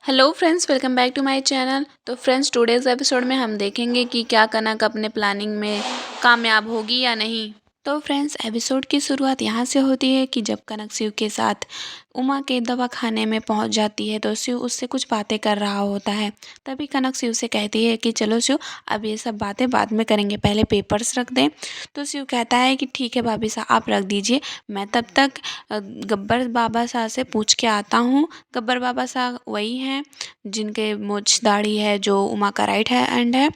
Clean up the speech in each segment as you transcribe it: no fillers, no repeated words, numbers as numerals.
Hello friends, welcome back to my channel. तो friends, today's episode में हम देखेंगे कि क्या कनक अपने प्लानिंग में कामयाब होगी या नहीं। तो फ्रेंड्स, एपिसोड की शुरुआत यहाँ से होती है कि जब कनक शिव के साथ उमा के दवा खाने में पहुँच जाती है तो शिव उससे कुछ बातें कर रहा होता है। तभी कनक शिव से कहती है कि चलो शिव, अब ये सब बातें बाद में करेंगे, पहले पेपर्स रख दें। तो शिव कहता है कि ठीक है भाभी साहब, आप रख दीजिए, मैं तब तक गब्बर बाबा साहब से पूछ के आता हूँ। गब्बर बाबा साहब वही हैं जिनके मूछ दाढ़ी है, जो उमा का राइट हैंड है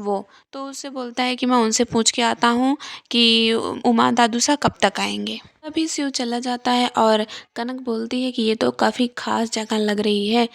वो। तो उससे बोलता है कि मैं उनसे पूछ के आता हूँ कि उमा दादू साहब कब तक आएंगे। तभी शिव चला जाता है और कनक बोलती है कि ये तो काफ़ी खास जगह लग रही है।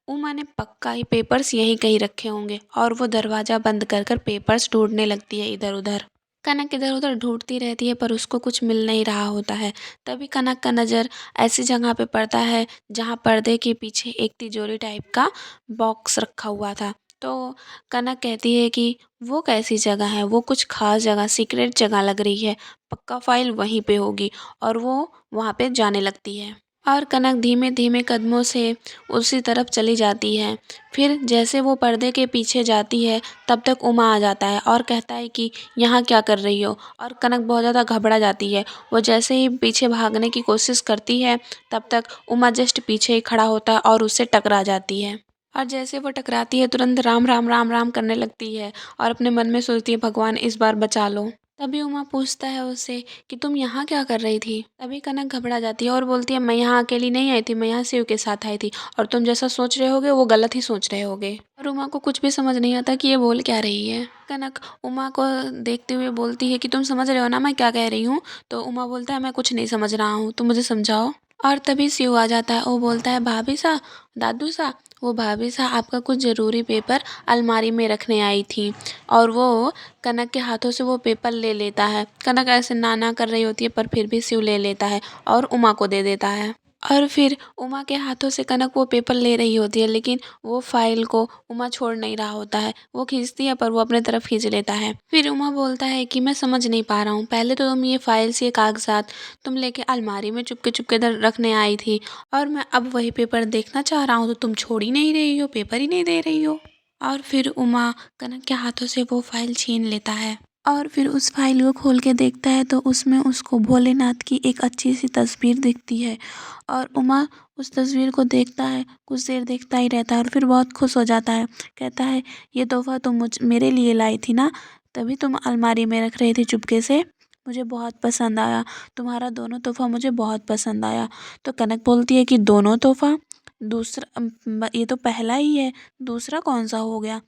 उमा ने पक्का ही पेपर्स यहीं कहीं रखे होंगे और वो दरवाज़ा बंद कर कर पेपर्स ढूंढने लगती है इधर उधर। कनक इधर उधर ढूंढती रहती है पर उसको कुछ मिल नहीं रहा होता है। तभी कनक का नज़र ऐसी जगह पे पड़ता है जहाँ पर्दे के पीछे एक तिजोरी टाइप का बॉक्स रखा हुआ था। तो कनक कहती है कि वो कैसी जगह है, वो कुछ खास जगह, सीक्रेट जगह लग रही है, पक्का फाइल वहीं पे होगी। और वो वहाँ पे जाने लगती है और कनक धीमे धीमे कदमों से उसी तरफ चली जाती है। फिर जैसे वो पर्दे के पीछे जाती है तब तक उमा आ जाता है और कहता है कि यहाँ क्या कर रही हो। और कनक बहुत ज़्यादा घबरा जाती है। वो जैसे ही पीछे भागने की कोशिश करती है तब तक उमा जस्ट पीछे ही खड़ा होता है और उससे टकरा जाती है। और जैसे वो टकराती है तुरंत राम राम राम राम करने लगती है और अपने मन में सोचती है भगवान इस बार बचा लो। तभी उमा पूछता है उससे कि तुम यहाँ क्या कर रही थी। तभी कनक घबरा जाती है और बोलती है मैं यहाँ अकेली नहीं आई थी, मैं यहाँ शिव के साथ आई थी और तुम जैसा सोच रहे होगे वो गलत ही सोच रहे होगे। और उमा को कुछ भी समझ नहीं आता कि ये बोल क्या रही है। कनक उमा को देखते हुए बोलती है कि तुम समझ रहे हो ना मैं क्या कह रही हूँ। तो उमा बोलता है मैं कुछ नहीं समझ रहा हूँ, तुम मुझे समझाओ। और तभी शिव आ जाता है। वो बोलता है भाभी सा, दादू सा, वो भाभी सा आपका कुछ ज़रूरी पेपर अलमारी में रखने आई थी। और वो कनक के हाथों से वो पेपर ले लेता है। कनक ऐसे ना ना कर रही होती है पर फिर भी शिव ले लेता है और उमा को दे देता है। और फिर उमा के हाथों से कनक वो पेपर ले रही होती है लेकिन वो फाइल को उमा छोड़ नहीं रहा होता है। वो खींचती है पर वो अपने तरफ खींच लेता है। फिर उमा बोलता है कि मैं समझ नहीं पा रहा हूँ, पहले तो तुम ये फाइल्स, ये कागजात तुम लेके अलमारी में चुपके चुपके रखने आई थी और मैं अब वही पेपर देखना चाह रहा हूँ तो तुम छोड़ ही नहीं रही हो, पेपर ही नहीं दे रही हो। और फिर उमा कनक के हाथों से वो फाइल छीन लेता है और फिर उस फाइल को खोल के देखता है तो उसमें उसको भोलेनाथ की एक अच्छी सी तस्वीर दिखती है। और उमा उस तस्वीर को देखता है, कुछ देर देखता ही रहता है और फिर बहुत खुश हो जाता है। कहता है ये तोहफा तुम मेरे लिए लाई थी ना, तभी तुम अलमारी में रख रही थी चुपके से, मुझे बहुत पसंद आया, तुम्हारा दोनों तोहफा मुझे बहुत पसंद आया। तो कनक बोलती है कि दोनों तोहफा, दूसरा ये तो पहला ही है, दूसरा कौन सा हो गया।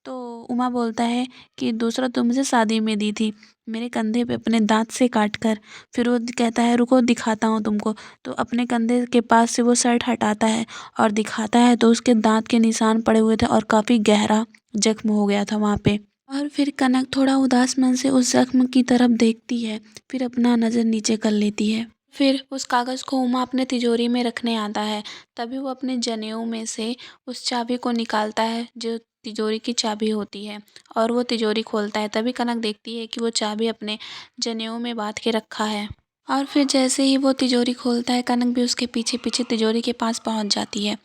तो उमा बोलता है कि दूसरा तो मुझे शादी में दी थी, मेरे कंधे पे अपने दांत से काट कर। फिर वो कहता है रुको दिखाता हूँ तुमको। तो अपने कंधे के पास से वो शर्ट हटाता है और दिखाता है तो उसके दांत के निशान पड़े हुए थे और काफ़ी गहरा जख्म हो गया था वहाँ पे। और फिर कनक थोड़ा उदास मन से उस जख्म की तरफ देखती है, फिर अपना नज़र नीचे कर लेती है। फिर उस कागज़ को उमा अपने तिजोरी में रखने आता है। तभी वो अपने जनेऊ में से उस चाबी को निकालता है जो तिजोरी की चाबी होती है और वो तिजोरी खोलता है। तभी कनक देखती है कि वो चाबी अपने जनेऊ में बांध के रखा है। और फिर जैसे ही वो तिजोरी खोलता है कनक भी उसके पीछे पीछे तिजोरी के पास पहुंच जाती है।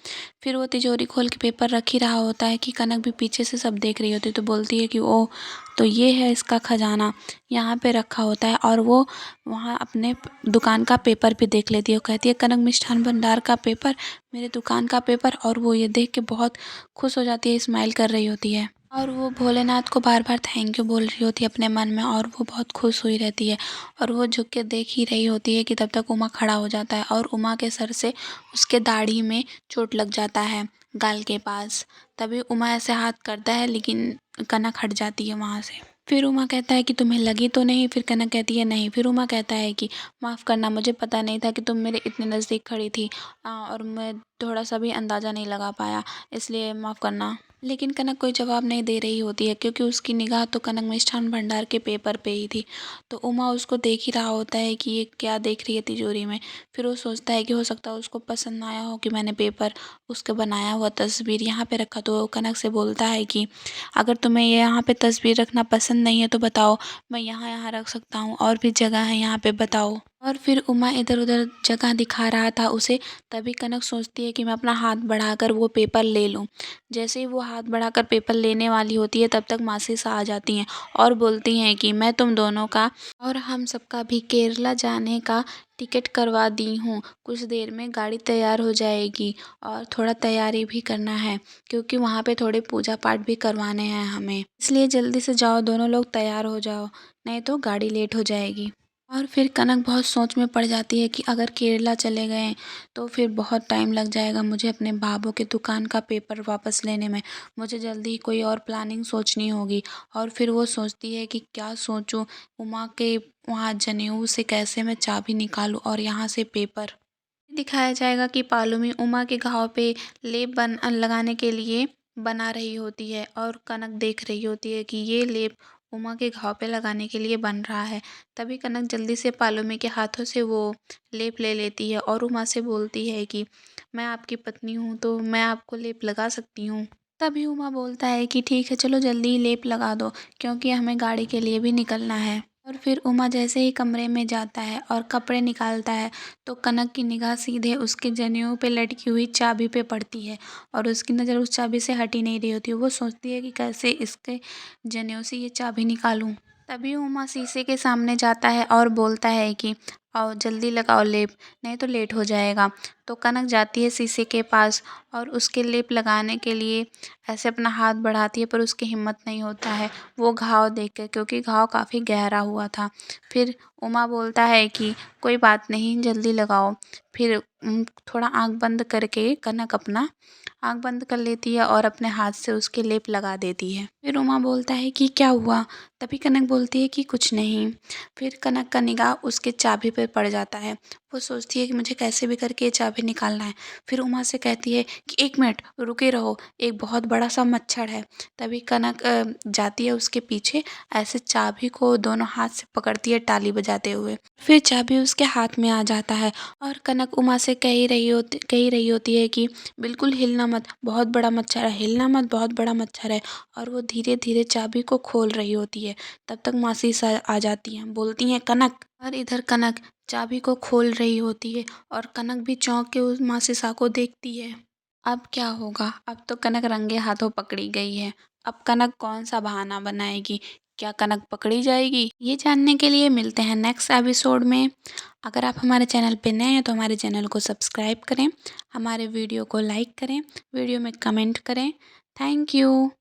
फिर वो तिजोरी खोल के पेपर रख ही रहा होता है कि कनक भी पीछे से सब देख रही होती है। तो बोलती है कि ओ, तो ये है इसका खजाना, यहाँ पे रखा होता है। और वो वहाँ अपने दुकान का पेपर भी देख लेती है। वो कहती है कनक मिष्ठान भंडार का पेपर, मेरे दुकान का पेपर। और वो ये देख के बहुत खुश हो जाती है, स्माइल कर रही होती है और वो भोलेनाथ को बार बार थैंक यू बोल रही होती है अपने मन में और वो बहुत खुश हुई रहती है। और वो झुक के देख ही रही होती है कि तब तक उमा खड़ा हो जाता है और उमा के सर से उसके दाढ़ी में चोट लग जाता है, गाल के पास। तभी उमा ऐसे हाथ करता है लेकिन कनक हट जाती है वहाँ से। फिर उमा कहता है कि तुम्हें लगी तो नहीं। फिर कनक कहती है नहीं। फिर उमा कहता है कि माफ़ करना, मुझे पता नहीं था कि तुम मेरे इतने नज़दीक खड़ी थी और मैं थोड़ा सा भी अंदाज़ा नहीं लगा पाया, इसलिए माफ़ करना। लेकिन कनक कोई जवाब नहीं दे रही होती है क्योंकि उसकी निगाह तो कनक मिष्ठान भंडार के पेपर पे ही थी। तो उमा उसको देख ही रहा होता है कि ये क्या देख रही है तिजोरी में। फिर वो सोचता है कि हो सकता है उसको पसंद ना आया हो कि मैंने पेपर, उसके बनाया हुआ तस्वीर यहाँ पे रखा। तो कनक से बोलता है कि अगर तुम्हें ये यहाँ पे तस्वीर रखना पसंद नहीं है तो बताओ, मैं यहाँ यहाँ रख सकता हूँ, और भी जगह है यहाँ पे बताओ। और फिर उमा इधर उधर जगह दिखा रहा था उसे। तभी कनक सोचती है कि मैं अपना हाथ बढ़ाकर वो पेपर ले लूं। जैसे ही वो हाथ बढ़ाकर पेपर लेने वाली होती है तब तक मासी सा आ जाती हैं और बोलती हैं कि मैं तुम दोनों का और हम सबका भी केरला जाने का टिकट करवा दी हूँ। कुछ देर में गाड़ी तैयार हो जाएगी और थोड़ा तैयारी भी करना है क्योंकि वहाँ पे थोड़े पूजा पाठ भी करवाने हैं हमें, इसलिए जल्दी से जाओ, दोनों लोग तैयार हो जाओ, नहीं तो गाड़ी लेट हो जाएगी। और फिर कनक बहुत सोच में पड़ जाती है कि अगर केरला चले गए तो फिर बहुत टाइम लग जाएगा मुझे अपने बाबू के दुकान का पेपर वापस लेने में। मुझे जल्दी ही कोई और प्लानिंग सोचनी होगी। और फिर वो सोचती है कि क्या सोचूं, उमा के वहाँ जनेऊ से कैसे मैं चाबी निकालूं और यहाँ से पेपर। दिखाया जाएगा कि पालूमी उमा के घाव पे लेप बन लगाने के लिए बना रही होती है और कनक देख रही होती है कि ये लेप उमा के घाव पे लगाने के लिए बन रहा है। तभी कनक जल्दी से पालूमी के हाथों से वो लेप ले लेती है और उमा से बोलती है कि मैं आपकी पत्नी हूँ तो मैं आपको लेप लगा सकती हूँ। तभी उमा बोलता है कि ठीक है, चलो जल्दी ही लेप लगा दो क्योंकि हमें गाड़ी के लिए भी निकलना है। और फिर उमा जैसे ही कमरे में जाता है और कपड़े निकालता है तो कनक की निगाह सीधे उसके जनेऊ पे लटकी हुई चाबी पे पड़ती है और उसकी नज़र उस चाबी से हट ही नहीं रही होती है। वो सोचती है कि कैसे इसके जनेऊ से ये चाबी निकालूं। तभी उमा शीशे के सामने जाता है और बोलता है कि आओ जल्दी लगाओ लेप, नहीं तो लेट हो जाएगा। तो कनक जाती है शीशे के पास और उसके लेप लगाने के लिए ऐसे अपना हाथ बढ़ाती है पर उसकी हिम्मत नहीं होता है वो घाव देख कर, क्योंकि घाव काफ़ी गहरा हुआ था। फिर उमा बोलता है कि कोई बात नहीं, जल्दी लगाओ। फिर थोड़ा आँख बंद करके कनक अपना आँख बंद कर लेती है और अपने हाथ से उसके लेप लगा देती है। फिर उमा बोलता है कि क्या हुआ? तभी कनक बोलती है कि कुछ नहीं। फिर कनक का निगाह उसके चाबी पर पड़ जाता है। वो सोचती है कि मुझे कैसे भी करके ये चाबी निकालना है। फिर उमा से कहती है कि 1 मिनट रुके रहो, एक बहुत बड़ा सा मच्छर है। तभी कनक जाती है उसके पीछे, ऐसे चाबी को दोनों हाथ से पकड़ती है ताली बजाते हुए। फिर चाबी उसके हाथ में आ जाता है और कनक उमा से कह रही होती है कि बिल्कुल हिलना मत, बहुत बड़ा मच्छर है, हिलना मत, बहुत बड़ा मच्छर है। और वो धीरे धीरे चाबी को खोल रही होती है। तब तक मासी सा आ जाती हैं, बोलती हैं कनक। और इधर कनक चाबी को खोल रही होती है और कनक भी चौंक के उस मासी सा को देखती है। अब क्या होगा? अब तो कनक रंगे हाथों पकड़ी गई है। अब कनक कौन सा बहाना बनाएगी? क्या कनक पकड़ी जाएगी? ये जानने के लिए मिलते हैं नेक्स्ट एपिसोड में। अगर आप हमारे चैनल पे नए हैं तो हमारे चैनल को सब्सक्राइब करें, हमारे वीडियो को लाइक करें, वीडियो में कमेंट करें। Thank you.